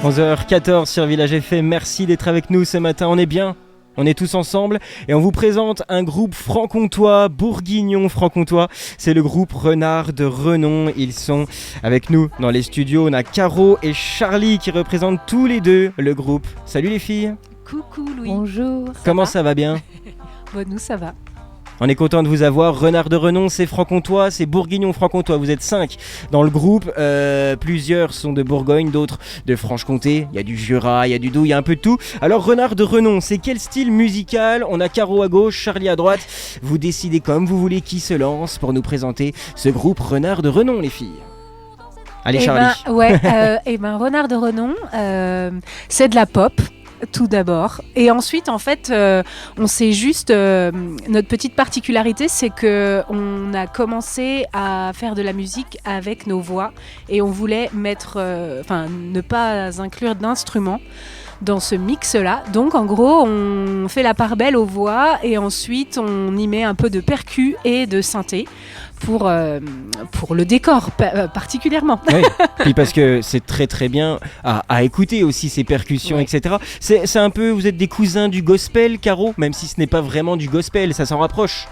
11h14 sur Village FM, merci d'être avec nous ce matin, on est bien. On est tous ensemble et on vous présente un groupe franc-comtois, bourguignon franc-comtois. C'est le groupe Renard de Renon. Ils sont avec nous dans les studios. On a Caro et Charlie qui représentent tous les deux le groupe. Salut les filles. Coucou Louis. Bonjour. Comment ça va bien? Bon, nous ça va. On est content de vous avoir. Renard de Renon, c'est franc-comtois, c'est bourguignon franc-comtois. Vous êtes 5 dans le groupe. Plusieurs sont de Bourgogne, d'autres de Franche-Comté. Il y a du Jura, il y a du Doubs, il y a un peu de tout. Alors Renard de Renon, c'est quel style musical? On a Caro à gauche, Charlie à droite. Vous décidez comme vous voulez qui se lance pour nous présenter ce groupe Renard de Renon, les filles. Allez Charlie. Renard de Renon, c'est de la pop. Tout d'abord. Et ensuite, en fait, on s'est juste... notre petite particularité, c'est qu'on a commencé à faire de la musique avec nos voix et on voulait ne pas inclure d'instruments dans ce mix-là. Donc, en gros, on fait la part belle aux voix et ensuite, on y met un peu de percus et de synthé pour le décor particulièrement. Oui, puis parce que c'est très très bien à écouter aussi ces percussions, ouais. Etc. C'est un peu, vous êtes des cousins du gospel, Caro, même si ce n'est pas vraiment du gospel, ça s'en rapproche.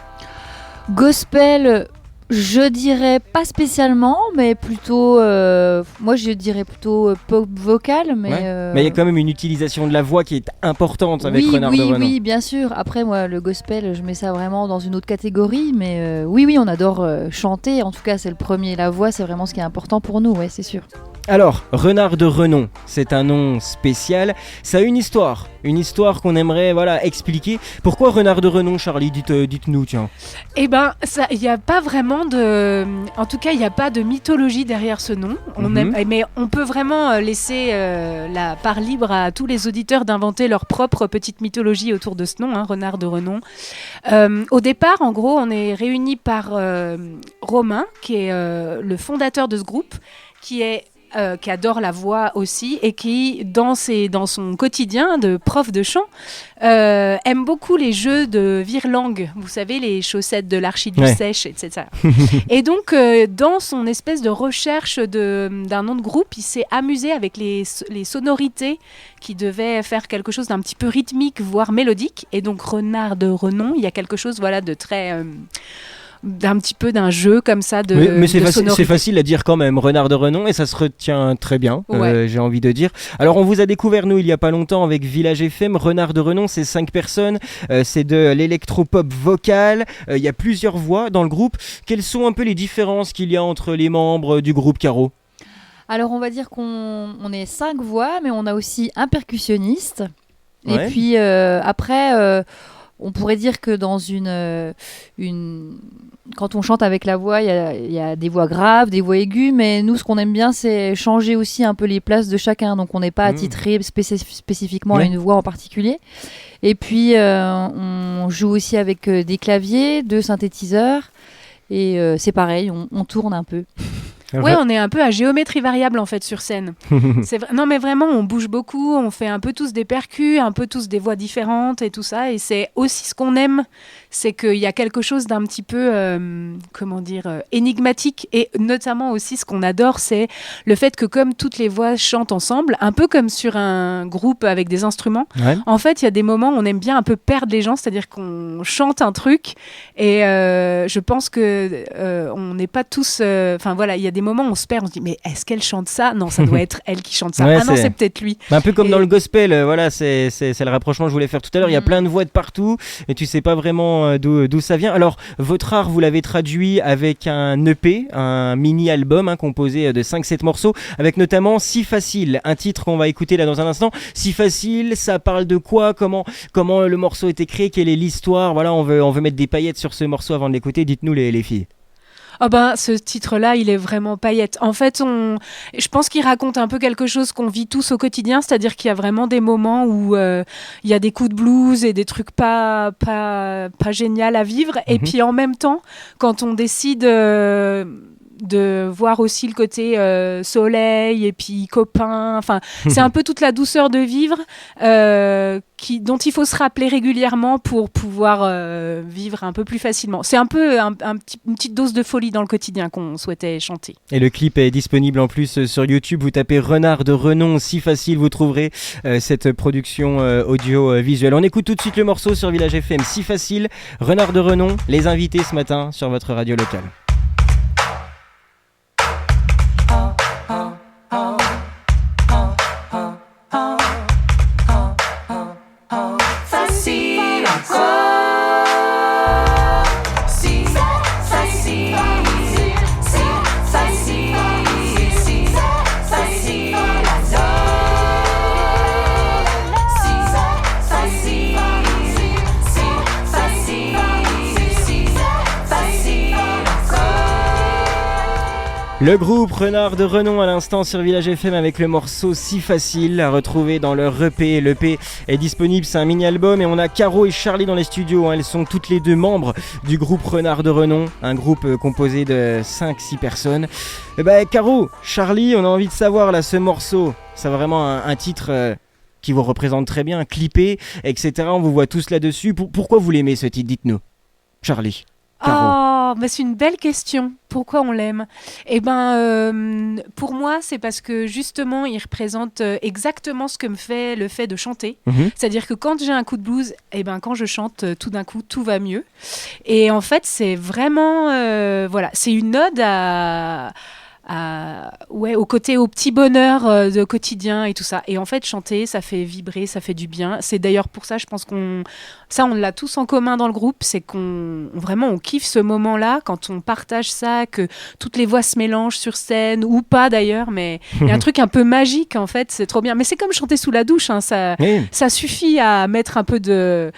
Gospel, je dirais pas spécialement, mais plutôt, moi je dirais plutôt pop vocal. Mais ouais. Mais il y a quand même une utilisation de la voix qui est importante avec Renard de Renon. Oui, bien sûr. Après, moi, le gospel, je mets ça vraiment dans une autre catégorie. Mais oui, on adore chanter. En tout cas, c'est le premier. La voix, c'est vraiment ce qui est important pour nous, ouais, c'est sûr. Alors, Renard de Renon, c'est un nom spécial. Ça a une histoire qu'on aimerait expliquer. Pourquoi Renard de Renon, Charlie? Dites-nous, tiens. Eh ben, il n'y a pas vraiment en tout cas, il n'y a pas de mythologie derrière ce nom. Mais on peut vraiment laisser la part libre à tous les auditeurs d'inventer leur propre petite mythologie autour de ce nom, Renard de Renon. Au départ, en gros, on est réunis par Romain, qui est le fondateur de ce groupe, qui adore la voix aussi et qui, dans son quotidien de prof de chant, aime beaucoup les jeux de virelangue, vous savez, les chaussettes de l'archiduc sèche, etc. Et donc, dans son espèce de recherche d'un nom de groupe, il s'est amusé avec les sonorités qui devaient faire quelque chose d'un petit peu rythmique, voire mélodique. Et donc, Renard de Renon, il y a quelque chose de très... d'un petit peu d'un jeu comme ça mais c'est facile à dire quand même, Renard de Renon, et ça se retient très bien, j'ai envie de dire. Alors on vous a découvert nous il y a pas longtemps avec Village FM. Renard de Renon, c'est 5 personnes, c'est de l'électropop vocal, il y a plusieurs voix dans le groupe. Quelles sont un peu les différences qu'il y a entre les membres du groupe, Caro? Alors on va dire qu'on est 5 voix, mais on a aussi un percussionniste, et puis après... on pourrait dire que dans quand on chante avec la voix, il y a des voix graves, des voix aiguës, mais nous, ce qu'on aime bien, c'est changer aussi un peu les places de chacun. Donc, on n'est pas attitré spécifiquement à une voix en particulier. Et puis, on joue aussi avec des claviers, 2 synthétiseurs. Et c'est pareil, on tourne un peu. Oui, on est un peu à géométrie variable en fait sur scène. Non mais vraiment, on bouge beaucoup, on fait un peu tous des percus, un peu tous des voix différentes et tout ça. Et c'est aussi ce qu'on aime, c'est qu'il y a quelque chose d'un petit peu, énigmatique. Et notamment aussi ce qu'on adore, c'est le fait que comme toutes les voix chantent ensemble, un peu comme sur un groupe avec des instruments, en fait il y a des moments où on aime bien un peu perdre les gens, c'est-à-dire qu'on chante un truc et je pense que on n'est pas tous... il y a des moments où on se perd, on se dit mais est-ce qu'elle chante ça? Non, ça doit être elle qui chante ça. Non, c'est peut-être lui. Un peu comme dans le gospel, c'est le rapprochement que je voulais faire tout à l'heure. Il y a plein de voix de partout et tu sais pas vraiment d'où ça vient. Alors, votre art, vous l'avez traduit avec un EP, un mini-album composé de 5-7 morceaux, avec notamment Si Facile, un titre qu'on va écouter là dans un instant. Si Facile, ça parle de quoi? Comment le morceau a été créé? Quelle est l'histoire? Voilà, on veut mettre des paillettes sur ce morceau avant de l'écouter. Dites-nous les filles. Ce titre-là, il est vraiment paillette. En fait, je pense qu'il raconte un peu quelque chose qu'on vit tous au quotidien, c'est-à-dire qu'il y a vraiment des moments où il y a des coups de blues et des trucs pas génial à vivre. Et puis en même temps, quand on décide de voir aussi le côté soleil et puis copain. Enfin, c'est un peu toute la douceur de vivre dont il faut se rappeler régulièrement pour pouvoir vivre un peu plus facilement. C'est un peu une petite dose de folie dans le quotidien qu'on souhaitait chanter. Et le clip est disponible en plus sur YouTube. Vous tapez Renard de Renom, si facile, vous trouverez cette production audio-visuelle. On écoute tout de suite le morceau sur Village FM, si facile. Renard de Renom, les invités ce matin sur votre radio locale. Le groupe Renard de Renom à l'instant sur Village FM avec le morceau Si Facile à retrouver dans leur EP. L'EP est disponible, c'est un mini-album et on a Caro et Charlie dans les studios. Elles sont toutes les deux membres du groupe Renard de Renom, un groupe composé de 5-6 personnes. Et Caro, Charlie, on a envie de savoir là ce morceau, c'est vraiment un titre qui vous représente très bien, clippé, etc. On vous voit tous là-dessus. Pourquoi vous l'aimez ce titre, dites-nous. Charlie. Caro. C'est une belle question. Pourquoi on l'aime ? Pour moi, c'est parce que justement, il représente exactement ce que me fait le fait de chanter. C'est-à-dire que quand j'ai un coup de blues, quand je chante, tout d'un coup, tout va mieux. Et en fait, c'est vraiment, c'est une ode au petit bonheur de quotidien et tout ça. Et en fait, chanter, ça fait vibrer, ça fait du bien. C'est d'ailleurs pour ça, je pense on l'a tous en commun dans le groupe, c'est qu'on kiffe ce moment-là, quand on partage ça, que toutes les voix se mélangent sur scène, ou pas d'ailleurs, mais il y a un truc un peu magique, en fait, c'est trop bien. Mais c'est comme chanter sous la douche, hein, ça suffit à mettre un peu de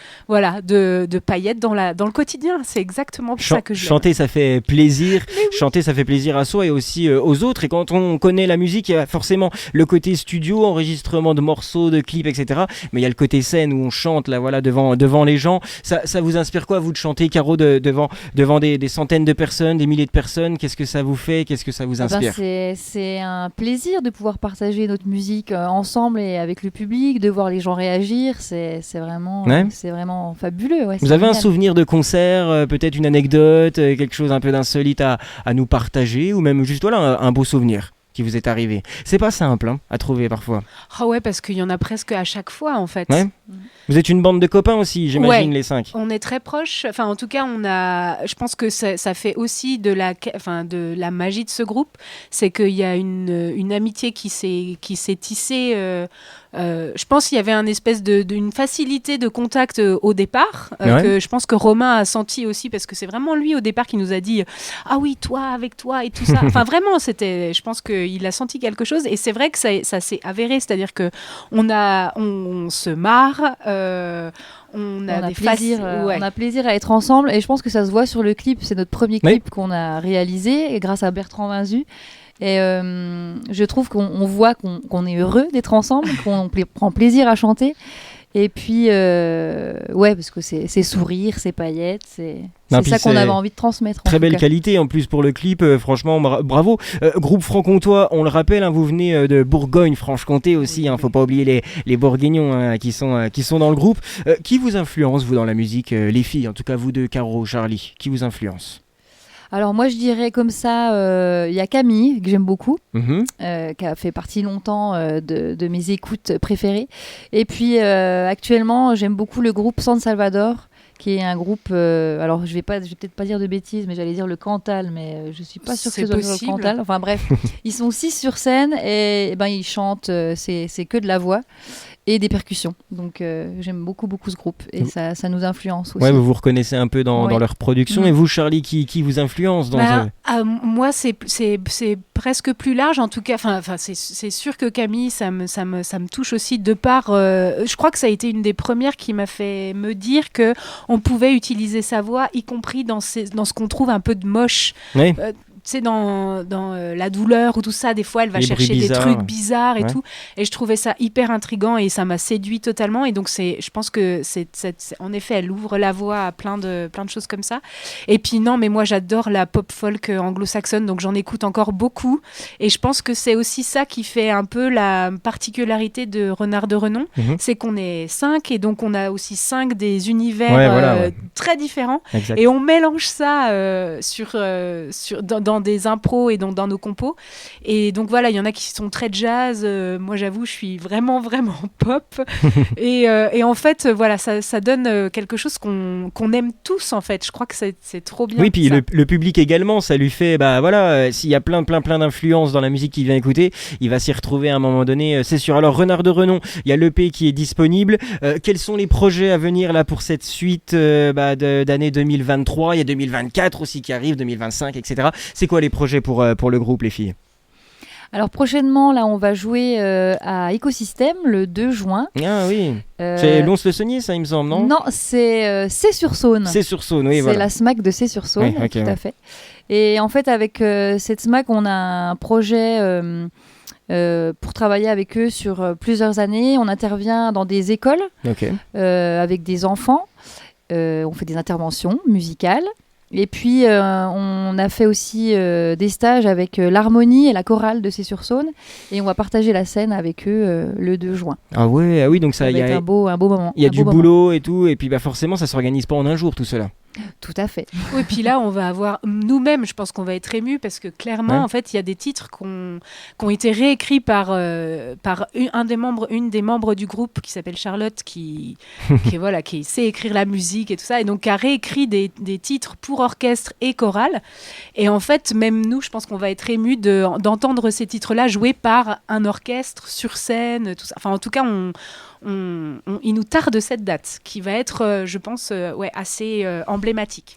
paillettes dans le quotidien. C'est exactement pour ça que je l'aime. Chanter, ça fait plaisir. Oui. Chanter, ça fait plaisir à soi et aussi aux autres. Et quand on connaît la musique, il y a forcément le côté studio, enregistrement de morceaux, de clips, etc. Mais il y a le côté scène où on chante là, voilà, devant les gens. Ça vous inspire quoi, vous, de chanter, Caro, devant des centaines de personnes, des milliers de personnes? Qu'est-ce que ça vous fait? Qu'est-ce que ça vous inspire? C'est un plaisir de pouvoir partager notre musique ensemble et avec le public, de voir les gens réagir. C'est vraiment fabuleux. Ouais, vous avez un souvenir de concert, peut-être une anecdote, quelque chose un peu d'insolite à nous partager, ou même juste un beau souvenir qui vous est arrivé? C'est pas simple à trouver parfois. Ah ouais, parce qu'il y en a presque à chaque fois en fait. Ouais. Vous êtes une bande de copains aussi, j'imagine, les 5. On est très proches. Enfin, en tout cas, je pense que ça fait aussi de la magie de ce groupe. C'est qu'il y a une amitié qui s'est tissée. Je pense qu'il y avait une espèce d'une facilité de contact au départ, que je pense que Romain a senti aussi, parce que c'est vraiment lui au départ qui nous a dit « Ah oui, toi, avec toi et tout ça ». Enfin, vraiment, je pense qu'il a senti quelque chose, et c'est vrai que ça s'est avéré, c'est-à-dire qu'on se marre, on a plaisir à être ensemble, et je pense que ça se voit sur le clip. C'est notre premier clip qu'on a réalisé, et grâce à Bertrand Vinzu. Et je trouve qu'on voit qu'on est heureux d'être ensemble, qu'on prend plaisir à chanter. Et puis, parce que c'est sourire, c'est paillettes, c'est ça qu'on avait envie de transmettre. Très belle qualité en plus pour le clip, franchement, bravo. Groupe franc-comtois, on le rappelle, vous venez de Bourgogne-Franche-Comté aussi, faut pas oublier les Bourguignons qui sont dans le groupe. Qui vous influence, vous, dans la musique, les filles, en tout cas vous deux, Caro, Charlie, qui vous influence? Alors moi je dirais comme ça, il y a Camille que j'aime beaucoup, qui a fait partie longtemps de mes écoutes préférées. Et puis actuellement j'aime beaucoup le groupe San Salvador, qui est un groupe, alors je vais peut-être pas dire de bêtises, mais j'allais dire le Cantal, mais je suis pas sûre que ce soit le Cantal. Enfin bref, ils sont 6 sur scène et ils chantent, c'est que de la voix et des percussions. Donc j'aime beaucoup ce groupe, et ça nous influence aussi. Ouais, vous reconnaissez un peu dans leur production. Et vous, Charlie, qui vous influence moi, c'est presque plus large, en tout cas. C'est sûr que Camille, ça me touche aussi, de par. Je crois que ça a été une des premières qui m'a fait me dire que on pouvait utiliser sa voix, y compris dans ce qu'on trouve un peu de moche. Oui. sais, dans la douleur ou tout ça, des fois, elle va chercher des trucs bizarres et tout. Et je trouvais ça hyper intriguant et ça m'a séduit totalement. Et donc, je pense que en effet, elle ouvre la voie à plein de choses comme ça. Et puis, non, mais moi, j'adore la pop folk anglo-saxonne, donc j'en écoute encore beaucoup. Et je pense que c'est aussi ça qui fait un peu la particularité de Renard de Renom, c'est qu'on est 5 et donc on a aussi 5 des univers très différents. Exact. Et on mélange ça dans des impros et dans nos compos. Et donc voilà, il y en a qui sont très jazz. Moi, j'avoue, je suis vraiment, vraiment pop. et en fait, voilà, ça donne quelque chose qu'on aime tous, en fait. Je crois que c'est trop bien. Oui, puis le public également, ça lui fait, s'il y a plein d'influences dans la musique qu'il vient écouter, il va s'y retrouver à un moment donné, c'est sûr. Alors, Renard de Renom, il y a l'EP qui est disponible. Quels sont les projets à venir là pour cette suite d'année 2023? Il y a 2024 aussi qui arrive, 2025, etc. C'est quoi les projets pour le groupe, les filles? Alors prochainement, là, on va jouer à Écosystème le 2 juin. Ah oui. C'est Lons-le-Saunier, ça, il me semble, non? Non, c'est C'est-sur-Saône. C'est-sur-Saône, oui, voilà. C'est la SMAC de C'est-sur-Saône, oui, tout à fait. Et en fait, avec cette SMAC, on a un projet pour travailler avec eux sur plusieurs années. On intervient dans des écoles avec des enfants. On fait des interventions musicales. Et puis, on a fait aussi des stages avec l'harmonie et la chorale de C'est-sur-Saône. Et on va partager la scène avec eux le 2 juin. Ah oui, donc ça va être un beau moment. Il y a du boulot et tout. Et puis forcément, ça ne s'organise pas en un jour, tout cela. Tout à fait. Oui, puis là, on va avoir nous-mêmes, je pense qu'on va être émus parce que clairement, en fait, il y a des titres qui ont été réécrits par une des membres du groupe qui s'appelle Charlotte, qui sait écrire la musique et tout ça, et donc qui a réécrit des titres pour orchestre et chorale. Et en fait, même nous, je pense qu'on va être émus d'entendre ces titres-là joués par un orchestre sur scène, tout ça. Enfin, en tout cas, il nous tarde cette date qui va être, je pense, assez emblématique.